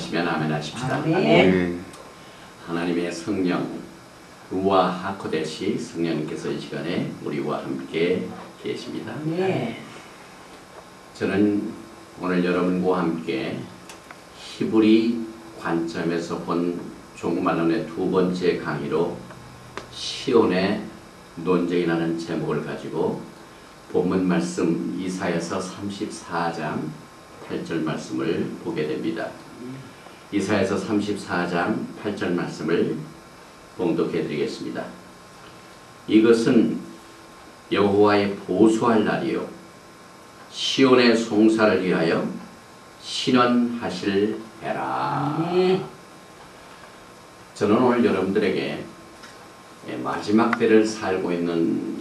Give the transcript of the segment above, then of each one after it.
하시면 아멘 하십시다. 아멘. 하나님의 성령 루아 하코데시 성령님께서 이 시간에 우리와 함께 계십니다. 네. 저는 오늘 여러분과 함께 히브리 관점에서 본 종말론의 두 번째 강의로 시온의 논쟁이라는 제목을 가지고 본문 말씀 이사야서 34장 8절 말씀을 보게 됩니다. 이사야서 34장 8절 말씀을 봉독해 드리겠습니다. 이것은 여호와의 보수할 날이요 시온의 송사를 위하여 신원하실 해라. 저는 오늘 여러분들에게 마지막 때를 살고 있는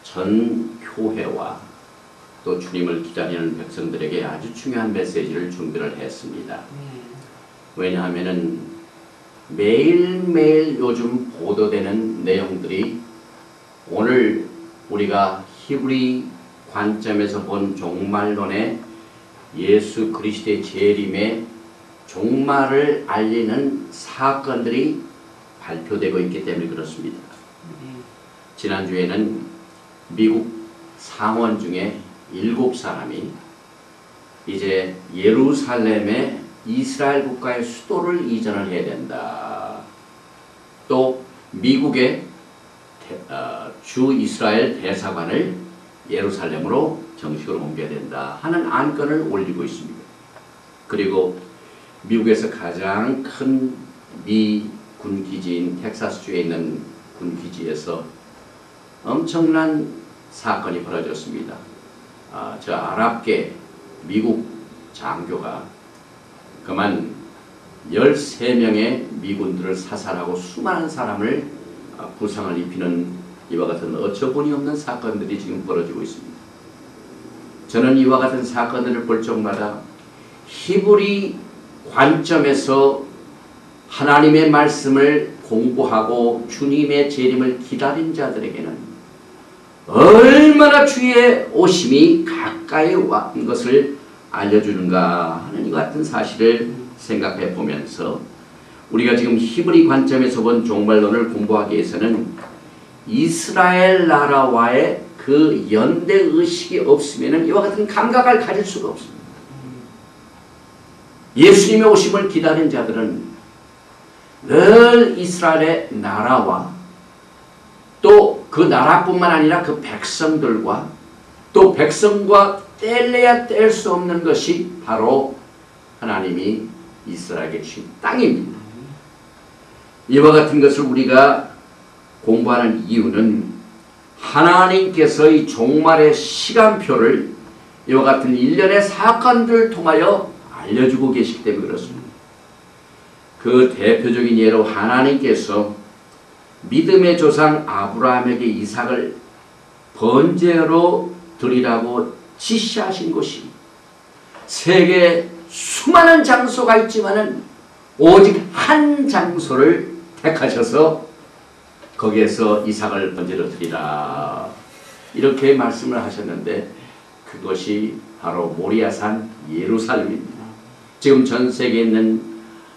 전 교회와 또 주님을 기다리는 백성들에게 아주 중요한 메시지를 준비를 했습니다. 왜냐하면은 매일매일 요즘 보도되는 내용들이 오늘 우리가 히브리 관점에서 본 종말론의 예수 그리스도의 재림의 종말을 알리는 사건들이 발표되고 있기 때문에 그렇습니다. 지난주에는 미국 상원 중에 7사람이 이제 예루살렘에 이스라엘 국가의 수도를 이전을 해야 된다. 또 미국의 주 이스라엘 대사관을 예루살렘으로 정식으로 옮겨야 된다 하는 안건을 올리고 있습니다. 그리고 미국에서 가장 큰 미 군기지인 텍사스주에 있는 군기지에서 엄청난 사건이 벌어졌습니다. 저 아랍계 미국 장교가 그만 13명의 미군들을 사살하고 수많은 사람을 부상을 입히는 이와 같은 어처구니 없는 사건들이 지금 벌어지고 있습니다. 저는 이와 같은 사건들을 볼 적마다 히브리 관점에서 하나님의 말씀을 공부하고 주님의 재림을 기다린 자들에게는 얼마나 주의 오심이 가까이 온 것을 알려주는가 하는 이와 같은 사실을 생각해 보면서 우리가 지금 히브리 관점에서 본 종말론을 공부하기 위해서는 이스라엘 나라와의 그 연대의식이 없으면 이와 같은 감각을 가질 수가 없습니다. 예수님의 오심을 기다린 자들은 늘 이스라엘의 나라와 또 그 나라뿐만 아니라 그 백성들과 또 백성과 뗄래야 뗄 수 없는 것이 바로 하나님이 이스라엘에게 주신 땅입니다. 이와 같은 것을 우리가 공부하는 이유는 하나님께서 이 종말의 시간표를 이와 같은 일련의 사건들을 통하여 알려주고 계시기 때문에 그렇습니다. 그 대표적인 예로 하나님께서 믿음의 조상 아브라함에게 이삭을 번제로 드리라고 지시하신 곳이 세계 수많은 장소가 있지만은 오직 한 장소를 택하셔서 거기에서 이삭을 번제로 드리라 이렇게 말씀을 하셨는데 그것이 바로 모리아산 예루살렘입니다. 지금 전 세계에 있는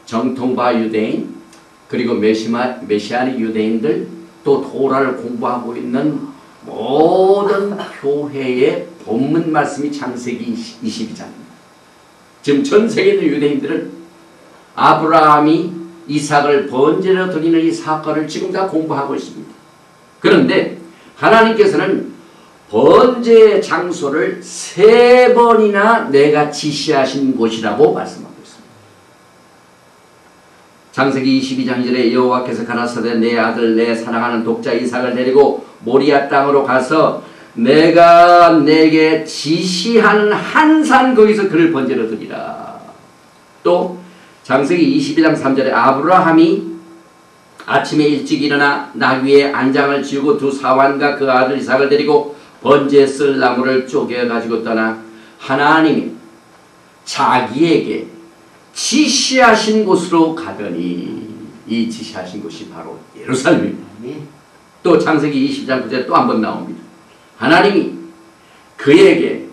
정통파 유대인 그리고 메시아닉 유대인들 또 토라를 공부하고 있는 모든 교회의 본문 말씀이 창세기 22장입니다. 지금 전 세계에 있는 유대인들은 아브라함이 이삭을 번제로 드리는 이 사건을 지금 다 공부하고 있습니다. 그런데 하나님께서는 번제의 장소를 3번이나 내가 지시하신 곳이라고 말씀하고 있습니다. 창세기 22장 2절에 여호와께서 가라사대 내 아들 내 사랑하는 독자 이삭을 데리고 모리아 땅으로 가서 내가 내게 지시한 한 산 거기서 그를 번제로 드리라. 또 창세기 22장 3절에 아브라함이 아침에 일찍 일어나 나귀의 안장을 지우고 두 사환과 그 아들 이삭을 데리고 번제에 쓸 나무를 쪼개 가지고 떠나 하나님이 자기에게 지시하신 곳으로 가더니 이 지시하신 곳이 바로 예루살렘입니다. 또 창세기 20장 9절에 또 한 번 나옵니다. 하나님이 그에게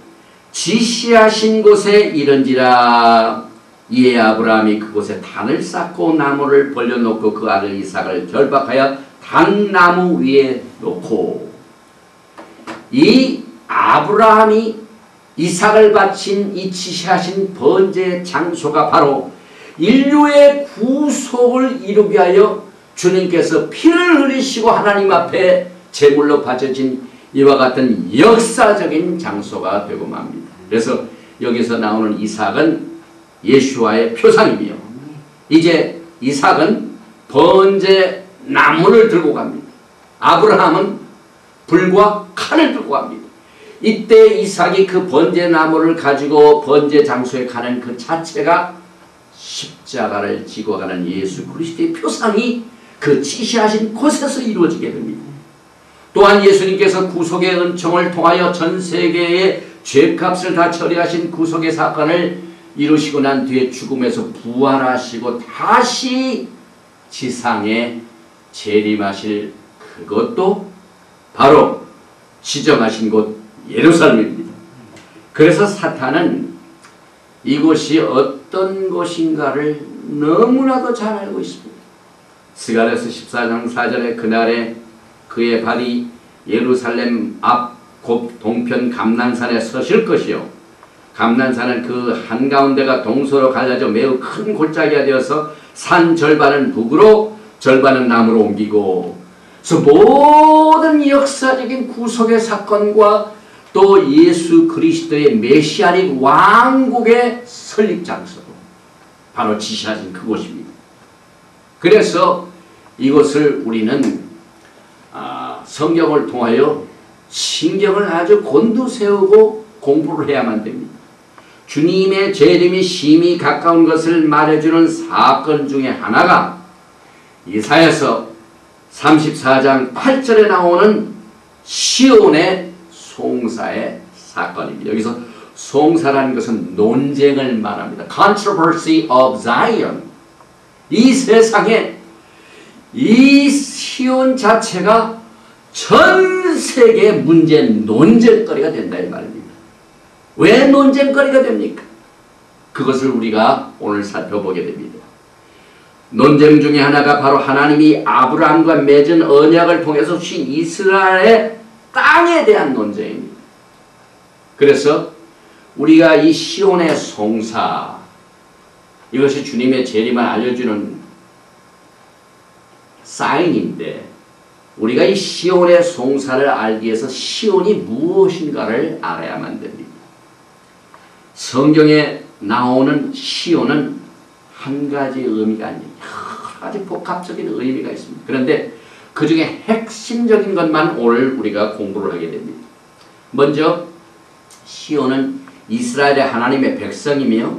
지시하신 곳에 이른지라 이에 아브라함이 그곳에 단을 쌓고 나무를 벌려놓고 그 아들 이삭을 결박하여 단나무 위에 놓고, 이 아브라함이 이삭을 바친 이 지시하신 번제 장소가 바로 인류의 구속을 이루게 하여 주님께서 피를 흘리시고 하나님 앞에 제물로 바쳐진 이와 같은 역사적인 장소가 되고 맙니다. 그래서 여기서 나오는 이삭은 예수와의 표상이며, 이제 이삭은 번제 나무를 들고 갑니다. 아브라함은 불과 칼을 들고 갑니다. 이때 이삭이 그 번제 나무를 가지고 번제 장소에 가는 그 자체가 십자가를 지고 가는 예수 그리스도의 표상이 그 지시하신 곳에서 이루어지게 됩니다. 또한 예수님께서 구속의 은총을 통하여 전 세계의 죄값을 다 처리하신 구속의 사건을 이루시고 난 뒤에 죽음에서 부활하시고 다시 지상에 재림하실 그것도 바로 지정하신 곳 예루살렘입니다. 그래서 사탄은 이곳이 어떤 곳인가를 너무나도 잘 알고 있습니다. 스가랴서 14장 4절에 그날에 그의 발이 예루살렘 앞 곧 동편 감난산에 서실 것이요, 감난산은 그 한가운데가 동서로 갈라져 매우 큰 골짜기가 되어서 산 절반은 북으로 절반은 남으로 옮기고, 그래서 모든 역사적인 구속의 사건과 또 예수 그리스도의 메시아닉 왕국의 설립 장소, 바로 지시하신 그곳입니다. 그래서 이것을 우리는 성경을 통하여 신경을 아주 곤두세우고 공부를 해야만 됩니다. 주님의 재림이 심히 가까운 것을 말해주는 사건 중에 하나가 이사야서 34장 8절에 나오는 시온의 송사의 사건입니다. 여기서 송사라는 것은 논쟁을 말합니다. Controversy of Zion. 이 세상에 이 시온 자체가 전 세계 문제 논쟁거리가 된다 이 말입니다. 왜 논쟁거리가 됩니까? 그것을 우리가 오늘 살펴보게 됩니다. 논쟁 중에 하나가 바로 하나님이 아브라함과 맺은 언약을 통해서 주신 이스라엘의 땅에 대한 논쟁입니다. 그래서 우리가 이 시온의 송사, 이것이 주님의 재림을 알려주는 사인인데, 우리가 이 시온의 송사를 알기 위해서 시온이 무엇인가를 알아야만 됩니다. 성경에 나오는 시온은 한 가지 의미가 아니에요. 여러 가지 복합적인 의미가 있습니다. 그런데 그 중에 핵심적인 것만 오늘 우리가 공부를 하게 됩니다. 먼저 시온은 이스라엘의 하나님의 백성이며,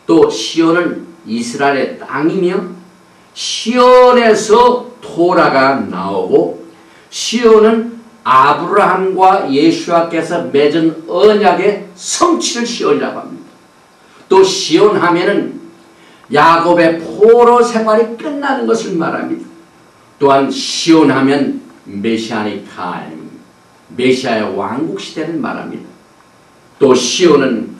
또 시온은 이스라엘의 땅이며, 시온에서 토라가 나오고, 시온은 아브라함과 예수와께서 맺은 언약의 성취를 시온이라고 합니다. 또 시온 하면은 야곱의 포로 생활이 끝나는 것을 말합니다. 또한 시온 하면 메시아닉 타임, 메시아의 왕국 시대를 말합니다. 또 시온은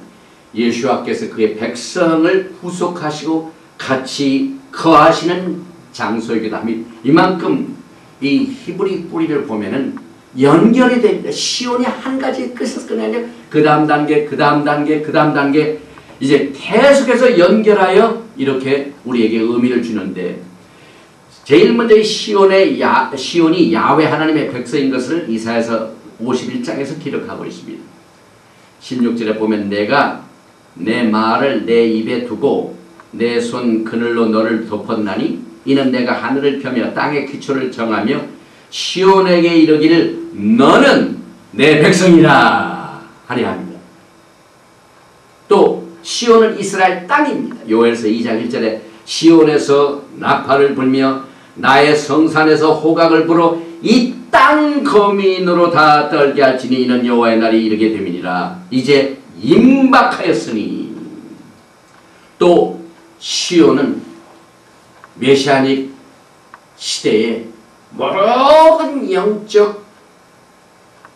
예수와께서 그의 백성을 구속하시고 같이 거하시는 장소이기도 합니다. 이만큼 이 히브리 뿌리를 보면은 연결이 됩니다. 시온이 한 가지 끝에서 끝나냐, 그 다음 단계, 그 다음 단계, 그 다음 단계, 이제 계속해서 연결하여 이렇게 우리에게 의미를 주는데, 제일 먼저 이 시온이 야훼 하나님의 백성인 것을 이사야서 51장에서 기록하고 있습니다. 16절에 보면 내가 내 말을 내 입에 두고 내 손 그늘로 너를 덮었나니 이는 내가 하늘을 펴며 땅의 기초를 정하며 시온에게 이르기를 너는 내 백성이라 하리 합니다. 또 시온은 이스라엘 땅입니다. 요엘서 2장 1절에 시온에서 나팔을 불며 나의 성산에서 호각을 불어 이 땅 거민으로 다 떨게 할지니 이는 여호와의 날이 이르게 됨이니라. 이제 임박하였으니. 또 시온은 메시아닉 시대의 모든 영적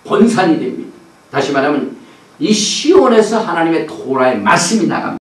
본산이 됩니다. 다시 말하면 이 시온에서 하나님의 토라의 말씀이 나갑니다.